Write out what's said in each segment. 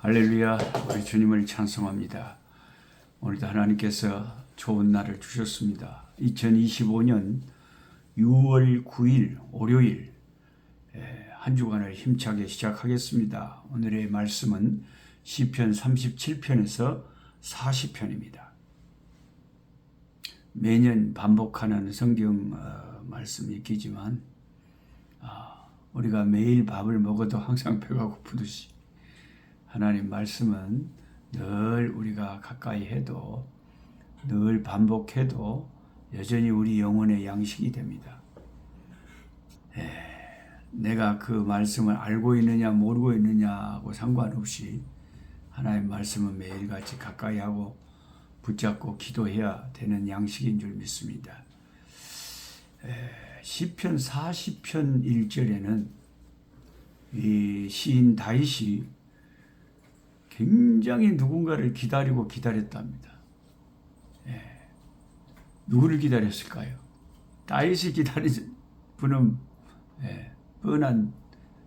할렐루야, 우리 주님을 찬송합니다. 오늘도 하나님께서 좋은 날을 주셨습니다. 2025년 6월 9일 월요일 한 주간을 힘차게 시작하겠습니다. 오늘의 말씀은 시편 37편에서 40편입니다. 매년 반복하는 성경 말씀이 있겠지만 우리가 매일 밥을 먹어도 항상 배가 고프듯이 하나님 말씀은 늘 우리가 가까이 해도 늘 반복해도 여전히 우리 영혼의 양식이 됩니다. 내가 그 말씀을 알고 있느냐 모르고 있느냐하고 상관없이 하나님 말씀은 매일같이 가까이 하고 붙잡고 기도해야 되는 양식인 줄 믿습니다. 시편 40편 1절에는 이 시인 다윗이 굉장히 누군가를 기다렸답니다. 누구를 기다렸을까요? 다윗이 기다린 분은 뻔한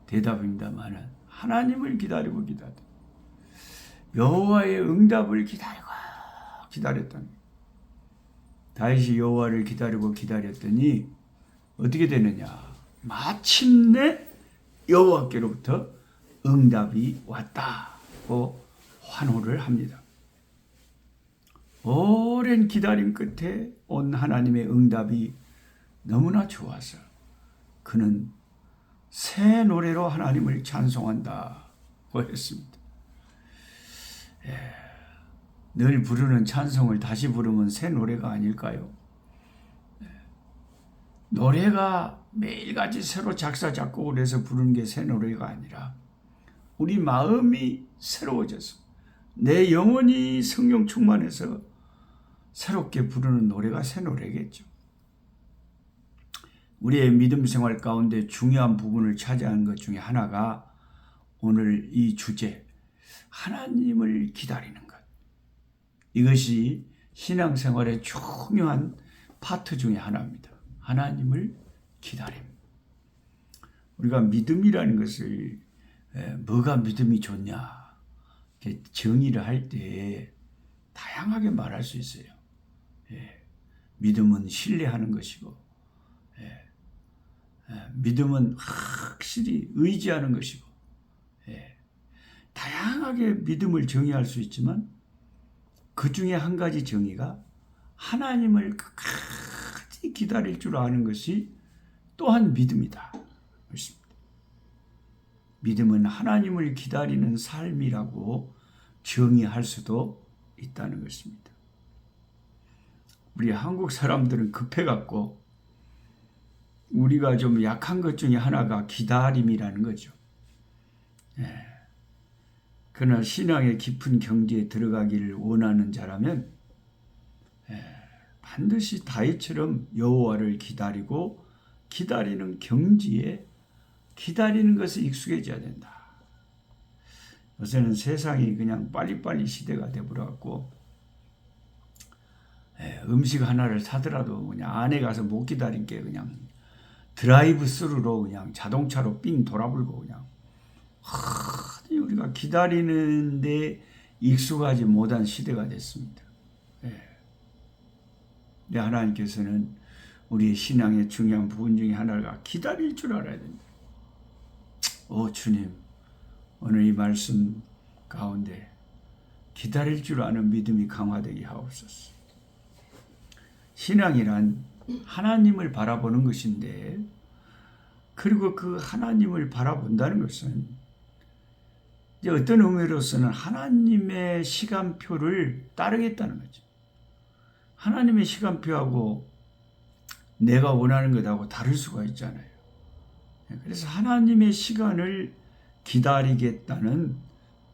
대답입니다만 하나님을 기다리고 여호와의 응답을 기다렸답니다. 다윗이 여호와를 기다렸더니 어떻게 되느냐? 마침내 여호와께로부터 응답이 왔다고 환호를 합니다. 오랜 기다림 끝에 온 하나님의 응답이 너무나 좋아서 그는 새 노래로 하나님을 찬송한다고 했습니다. 늘 부르는 찬송을 다시 부르면 새 노래가 아닐까요? 노래가 매일같이 새로 작사 작곡을 해서 부르는 게 새 노래가 아니라 우리 마음이 새로워져서 내 영혼이 성령 충만해서 새롭게 부르는 노래가 새 노래겠죠. 우리의 믿음 생활 가운데 중요한 부분을 차지하는 것 중에 하나가 오늘 이 주제, 하나님을 기다리는 것. 이것이 신앙생활의 중요한 파트 중에 하나입니다. 하나님을 기다림. 우리가 믿음이라는 것을 뭐가 믿음이 좋냐 정의를 할 때 다양하게 말할 수 있어요. 믿음은 신뢰하는 것이고 믿음은 확실히 의지하는 것이고 다양하게 믿음을 정의할 수 있지만 그 중에 한 가지 정의가 하나님을 끝까지 기다릴 줄 아는 것이 또한 믿음이다. 그렇습니다. 믿음은 하나님을 기다리는 삶이라고 정의할 수도 있다는 것입니다. 우리 한국 사람들은 급해갖고 우리가 좀 약한 것 중에 하나가 기다림이라는 거죠. 그러나 신앙의 깊은 경지에 들어가기를 원하는 자라면 반드시 다윗처럼 여호와를 기다리고 기다리는 경지에 기다리는 것에 익숙해져야 된다. 요새는 세상이 그냥 빨리빨리 시대가 돼버려갖고 음식 하나를 사더라도 그냥 안에 가서 못 기다린 게 그냥 드라이브 스루로 그냥 자동차로 삥 돌아불고 그냥 우리가 기다리는데 익숙하지 못한 시대가 됐습니다. 하나님께서는 우리의 신앙의 중요한 부분 중에 하나가 기다릴 줄 알아야 됩니다. 오 주님, 오늘 이 말씀 가운데 기다릴 줄 아는 믿음이 강화되게 하옵소서. 신앙이란 하나님을 바라보는 것인데 그리고 그 하나님을 바라본다는 것은 이제 어떤 의미로서는 하나님의 시간표를 따르겠다는 거죠. 하나님의 시간표하고 내가 원하는 것하고 다를 수가 있잖아요. 그래서 하나님의 시간을 기다리겠다는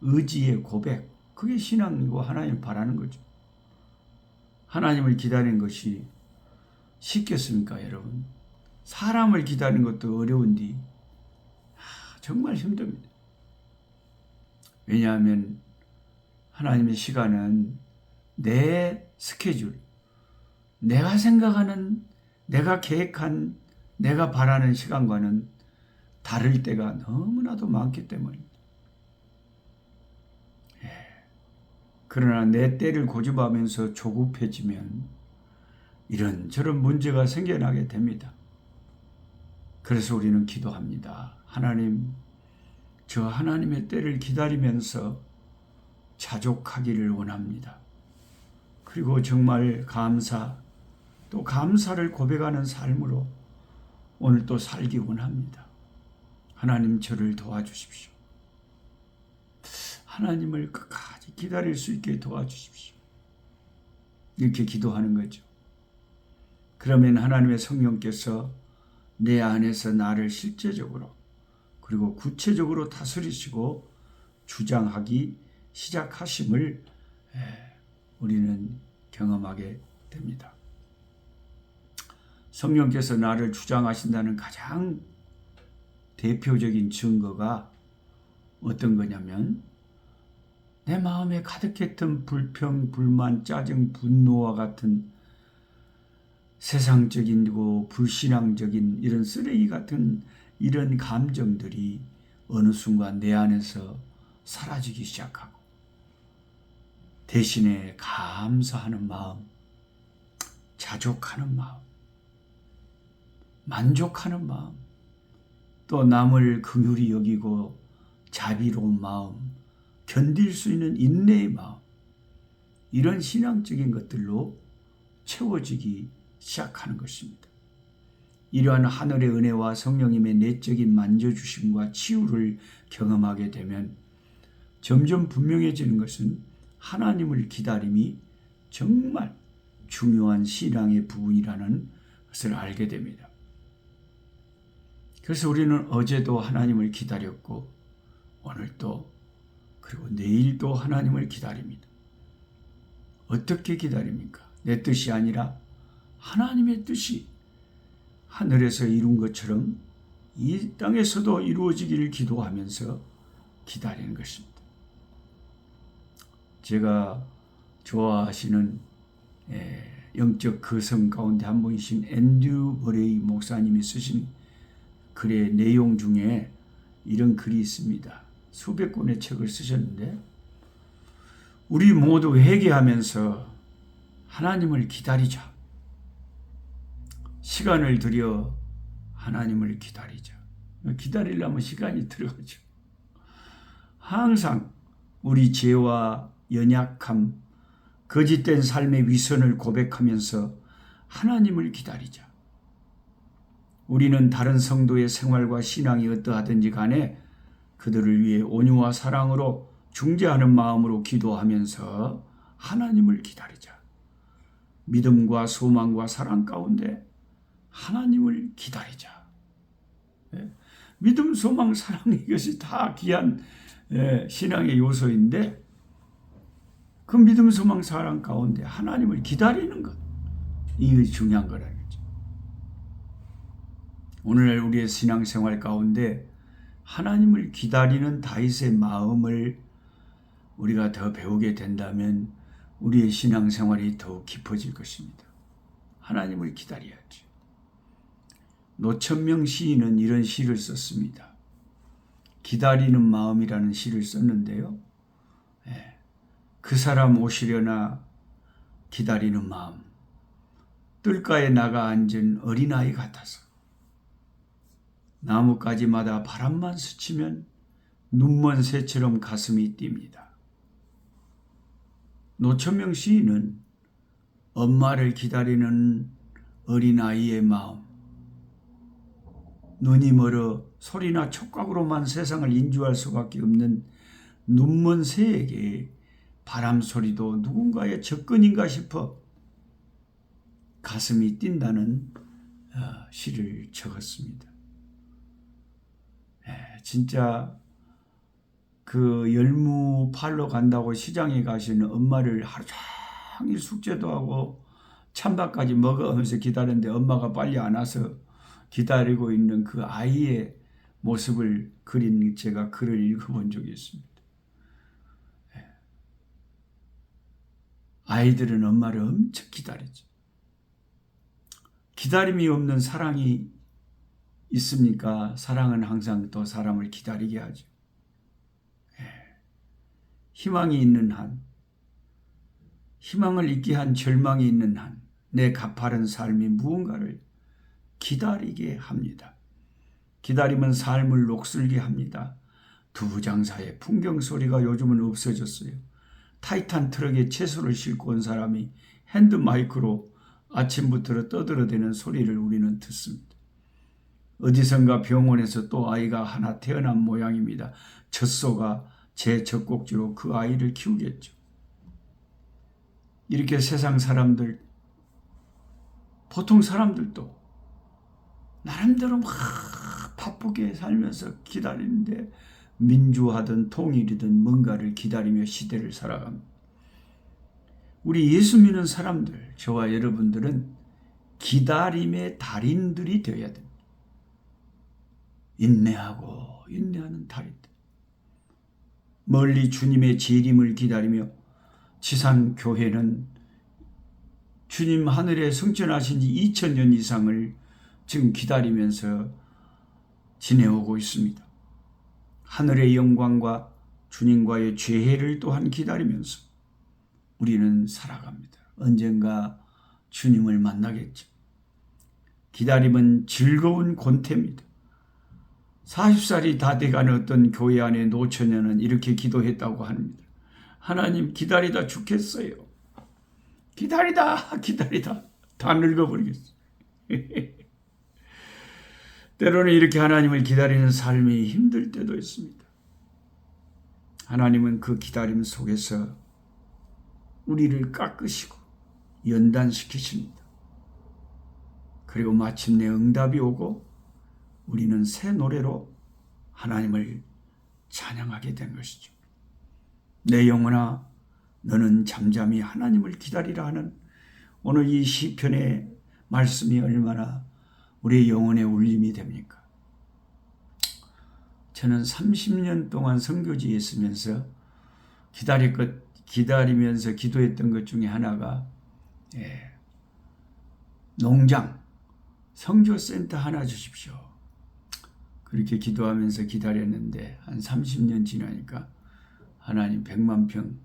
의지의 고백, 그게 신앙이고 하나님을 바라는 거죠. 하나님을 기다리는 것이 쉽겠습니까, 여러분? 사람을 기다리는 것도 어려운데 정말 힘듭니다. 왜냐하면 하나님의 시간은 내 스케줄, 내가 생각하는, 내가 계획한, 내가 바라는 시간과는 다를 때가 너무나도 많기 때문입니다. 그러나 내 때를 고집하면서 조급해지면 이런저런 문제가 생겨나게 됩니다. 그래서 우리는 기도합니다. 하나님, 저 하나님의 때를 기다리면서 자족하기를 원합니다. 그리고 정말 또 감사를 고백하는 삶으로 오늘 또 살기 원합니다. 하나님, 저를 도와주십시오. 하나님을 끝까지 기다릴 수 있게 도와주십시오. 이렇게 기도하는 거죠. 그러면 하나님의 성령께서 내 안에서 나를 실제적으로 그리고 구체적으로 다스리시고 주장하기 시작하심을 우리는 경험하게 됩니다. 성령께서 나를 주장하신다는 가장 대표적인 증거가 어떤 거냐면 내 마음에 가득했던 불평, 불만, 짜증, 분노와 같은 세상적이고 불신앙적인 이런 쓰레기 같은 이런 감정들이 어느 순간 내 안에서 사라지기 시작하고 대신에 감사하는 마음, 자족하는 마음, 만족하는 마음, 또 남을 긍휼히 여기고 자비로운 마음, 견딜 수 있는 인내의 마음, 이런 신앙적인 것들로 채워지기 시작하는 것입니다. 이러한 하늘의 은혜와 성령님의 내적인 만져주심과 치유를 경험하게 되면 점점 분명해지는 것은 하나님을 기다림이 정말 중요한 신앙의 부분이라는 것을 알게 됩니다. 그래서 우리는 어제도 하나님을 기다렸고 오늘도 그리고 내일도 하나님을 기다립니다. 어떻게 기다립니까? 내 뜻이 아니라 하나님의 뜻이 하늘에서 이룬 것처럼 이 땅에서도 이루어지기를 기도하면서 기다리는 것입니다. 제가 좋아하시는 영적 거성 가운데 한 분이신 앤드류 버레이 목사님이 쓰신 글의 내용 중에 이런 글이 있습니다. 수백 권의 책을 쓰셨는데 우리 모두 회개하면서 하나님을 기다리자. 시간을 들여 하나님을 기다리자. 기다리려면 시간이 들어가죠. 항상 우리 죄와 연약함, 거짓된 삶의 위선을 고백하면서 하나님을 기다리자. 우리는 다른 성도의 생활과 신앙이 어떠하든지 간에 그들을 위해 온유와 사랑으로 중재하는 마음으로 기도하면서 하나님을 기다리자. 믿음과 소망과 사랑 가운데 하나님을 기다리자. 믿음, 소망, 사랑 이것이 다 귀한 신앙의 요소인데 그 믿음, 소망, 사랑 가운데 하나님을 기다리는 것 이게 중요한 거라는 거죠. 오늘날 우리의 신앙생활 가운데 하나님을 기다리는 다윗의 마음을 우리가 더 배우게 된다면 우리의 신앙생활이 더욱 깊어질 것입니다. 하나님을 기다려야죠. 노천명 시인은 이런 시를 썼습니다. 기다리는 마음이라는 시를 썼는데요. 그 사람 오시려나 기다리는 마음, 뜰가에 나가 앉은 어린아이 같아서 나뭇가지마다 바람만 스치면 눈먼 새처럼 가슴이 뜁니다. 노천명 시인은 엄마를 기다리는 어린아이의 마음, 눈이 멀어 소리나 촉각으로만 세상을 인지할 수밖에 없는 눈먼 새에게 바람 소리도 누군가의 접근인가 싶어 가슴이 뛴다는 시를 적었습니다. 진짜 그 열무 팔러 간다고 시장에 가시는 엄마를 하루 종일 숙제도 하고 찬밥까지 먹으면서 기다렸는데 엄마가 빨리 안 와서 기다리고 있는 그 아이의 모습을 그린 제가 글을 읽어본 적이 있습니다. 아이들은 엄마를 엄청 기다리죠. 기다림이 없는 사랑이 있습니까? 사랑은 항상 또 사람을 기다리게 하죠. 희망이 있는 한, 희망을 잊게 한 절망이 있는 한 내 가파른 삶이 무언가를 기다리게 합니다. 기다림은 삶을 녹슬게 합니다. 두부 장사의 풍경 소리가 요즘은 없어졌어요. 타이탄 트럭에 채소를 싣고 온 사람이 핸드 마이크로 아침부터 떠들어대는 소리를 우리는 듣습니다. 어디선가 병원에서 또 아이가 하나 태어난 모양입니다. 젖소가 제 젖꼭지로 그 아이를 키우겠죠. 이렇게 세상 사람들, 보통 사람들도 나름대로 막 바쁘게 살면서 기다리는데 민주화든 통일이든 뭔가를 기다리며 시대를 살아갑니다. 우리 예수 믿는 사람들, 저와 여러분들은 기다림의 달인들이 되어야 됩니다. 인내하고 인내하는 달인들. 멀리 주님의 재림을 기다리며 지산교회는 주님 하늘에 승천하신 지 2000년 이상을 지금 기다리면서 지내오고 있습니다. 하늘의 영광과 주님과의 죄회를 또한 기다리면서 우리는 살아갑니다. 언젠가 주님을 만나겠죠. 기다림은 즐거운 권태입니다. 40살이 다 돼가는 어떤 교회 안의 노처녀는 이렇게 기도했다고 합니다. 하나님, 기다리다 죽겠어요. 기다리다 다 늙어버리겠어요. 때로는 이렇게 하나님을 기다리는 삶이 힘들 때도 있습니다. 하나님은 그 기다림 속에서 우리를 깎으시고 연단시키십니다. 그리고 마침내 응답이 오고 우리는 새 노래로 하나님을 찬양하게 된 것이죠. 내 영혼아, 너는 잠잠히 하나님을 기다리라 하는 오늘 이 시편의 말씀이 얼마나 우리의 영혼의 울림이 됩니까? 저는 30년 동안 선교지에 있으면서 기다리면서 기도했던 것 중에 하나가 농장, 선교센터 하나 주십시오. 그렇게 기도하면서 기다렸는데 한 30년 지나니까 하나님 100만 평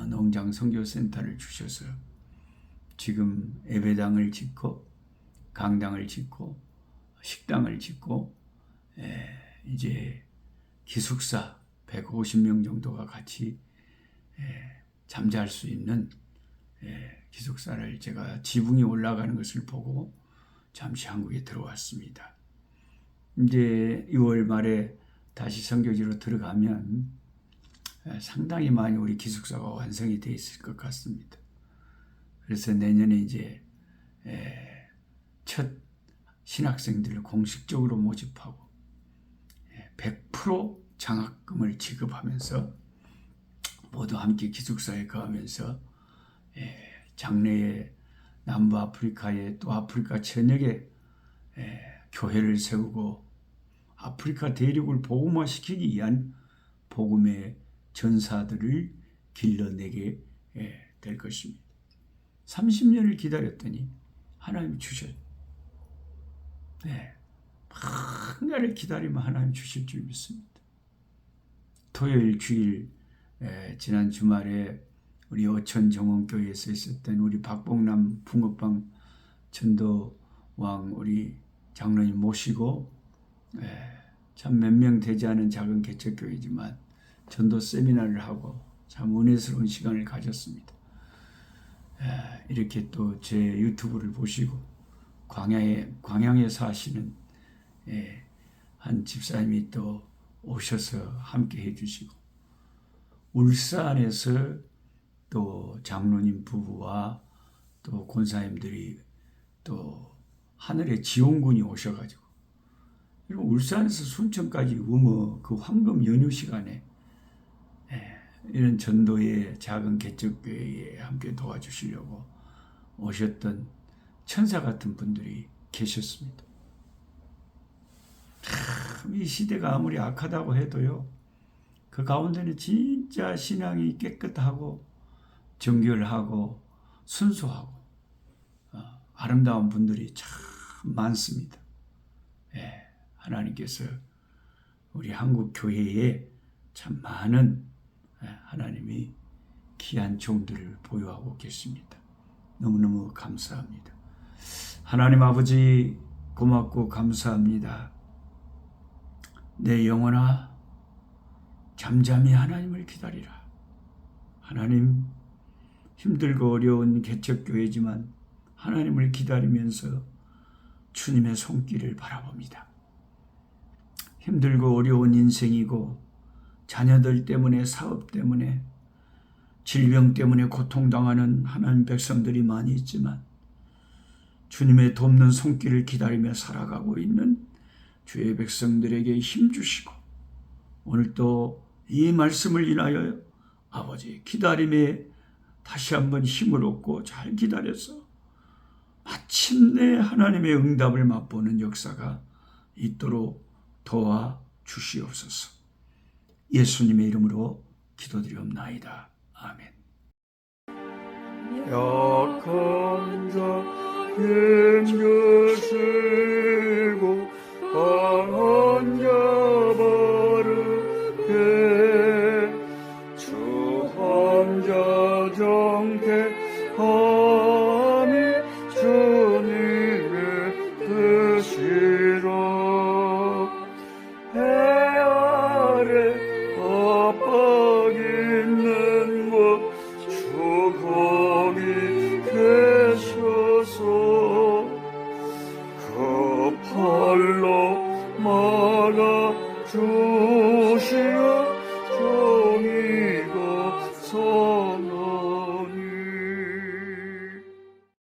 농장 선교센터를 주셔서 지금 예배당을 짓고 강당을 짓고 식당을 짓고 이제 기숙사 150명 정도가 같이 잠잘 수 있는 기숙사를 제가 지붕이 올라가는 것을 보고 잠시 한국에 들어왔습니다. 이제 6월 말에 다시 선교지로 들어가면 상당히 많이 우리 기숙사가 완성이 되어 있을 것 같습니다. 그래서 내년에 이제 첫 신학생들을 공식적으로 모집하고 100% 장학금을 지급하면서 모두 함께 기숙사에 거하면서 장래에 남부 아프리카에 또 아프리카 전역에 교회를 세우고 아프리카 대륙을 복음화시키기 위한 복음의 전사들을 길러내게 될 것입니다. 30년을 기다렸더니 하나님 주셔요. 한가를 기다리면 하나님 주실 줄 믿습니다. 토요일 주일 지난 주말에 우리 어천 정원교회에서 있었던 우리 박봉남 붕어빵 전도왕 우리 장로님 모시고 참 몇 명 되지 않은 작은 개척교회지만 전도 세미나를 하고 참 은혜스러운 시간을 가졌습니다. 이렇게 또 제 유튜브를 보시고 광양에 사시는 한 집사님이 또 오셔서 함께 해주시고 울산에서 또 장로님 부부와 또 권사님들이 또 하늘의 지원군이 오셔가지고 울산에서 순천까지 우머 그 황금 연휴 시간에 이런 전도의 작은 개척교회에 함께 도와주시려고 오셨던 천사 같은 분들이 계셨습니다. 이 시대가 아무리 악하다고 해도요, 그 가운데는 진짜 신앙이 깨끗하고 정결하고 순수하고 아름다운 분들이 참 많습니다. 하나님께서 우리 한국 교회에 참 많은 하나님이 귀한 종들을 보유하고 계십니다. 너무너무 감사합니다. 하나님 아버지 고맙고 감사합니다. 내 영혼아 잠잠히 하나님을 기다리라. 하나님, 힘들고 어려운 개척교회지만 하나님을 기다리면서 주님의 손길을 바라봅니다. 힘들고 어려운 인생이고 자녀들 때문에, 사업 때문에, 질병 때문에 고통당하는 하나님 백성들이 많이 있지만 주님의 돕는 손길을 기다리며 살아가고 있는 주의 백성들에게 힘주시고 오늘 또 이 말씀을 인하여 아버지 기다림에 다시 한번 힘을 얻고 잘 기다려서 마침내 하나님의 응답을 맛보는 역사가 있도록 도와주시옵소서. 예수님의 이름으로 기도드리옵나이다. 아멘. 약한 자 힘주시고 강한 자 바르게 주 혼자 정케하니 주님의 뜻이라. 해 아래 압박 있는 곳 주 거기 계셔서 그 팔로 막아 주시오.